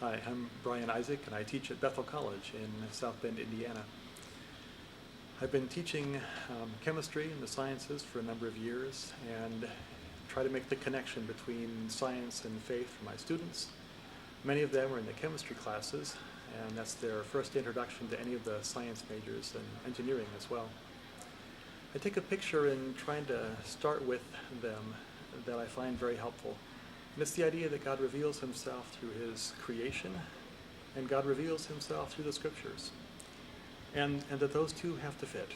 Hi, I'm Byran Isaac, and I teach at Bethel College in South Bend, Indiana. I've been teaching chemistry and the sciences for a number of years and try to make the connection between science and faith for my students. Many of them are in the chemistry classes, and that's their first introduction to any of the science majors and engineering as well. I take a picture in trying to start with them that I find very helpful. And it's the idea that God reveals himself through his creation, and God reveals himself through the scriptures. And that those two have to fit.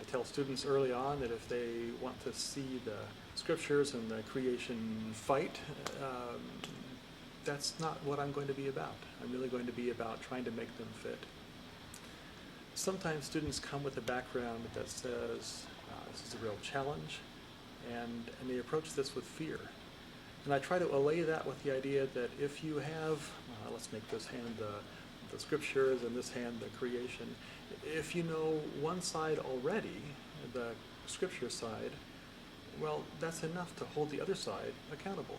I tell students early on that if they want to see the scriptures and the creation fight, that's not what I'm going to be about. I'm really going to be about trying to make them fit. Sometimes students come with a background that says, this is a real challenge, and they approach this with fear. And I try to allay that with the idea that if you have, let's make this hand the scriptures and this hand the creation, if you know one side already, the scripture side, well, that's enough to hold the other side accountable.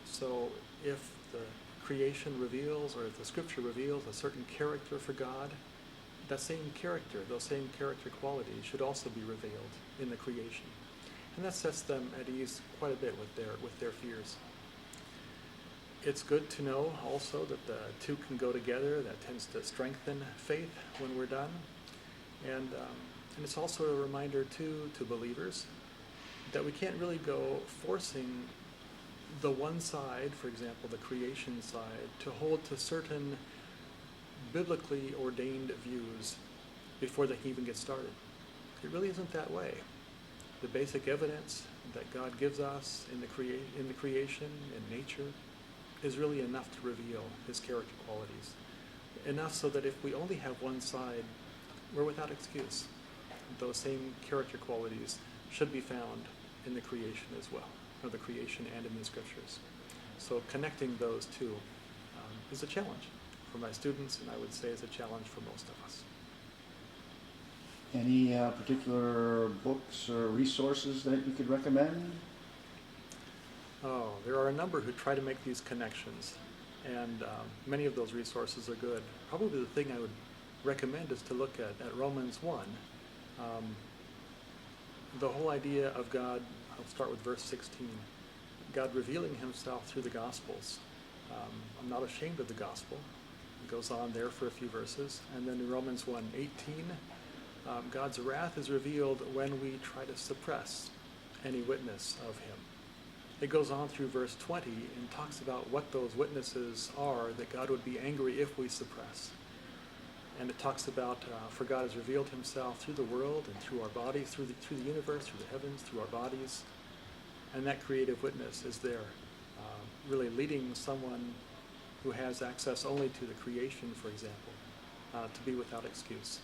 So if the creation reveals, or if the scripture reveals a certain character for God, that same character, those same character qualities should also be revealed in the creation. And that sets them at ease quite a bit with their fears. It's good to know also that the two can go together. That tends to strengthen faith when we're done. And it's also a reminder too to believers that we can't really go forcing the one side, for example, the creation side, to hold to certain biblically ordained views before they can even get started. It really isn't that way. The basic evidence that God gives us in the creation and nature is really enough to reveal his character qualities. Enough so that if we only have one side, we're without excuse. Those same character qualities should be found in the creation as well, or the creation and in the scriptures. So connecting those two is a challenge for my students, and I would say is a challenge for most of us. Any particular books or resources that you could recommend? Oh, there are a number who try to make these connections, and many of those resources are good. Probably the thing I would recommend is to look at Romans 1. The whole idea of God, I'll start with verse 16, God revealing himself through the Gospels. I'm not ashamed of the Gospel. It goes on there for a few verses. And then in Romans 1:18, God's wrath is revealed when we try to suppress any witness of him. It goes on through verse 20 and talks about what those witnesses are that God would be angry if we suppress. And it talks about, for God has revealed himself through the world and through our bodies, through the universe, through the heavens, through our bodies. And that creative witness is there, really leading someone who has access only to the creation, for example, to be without excuse.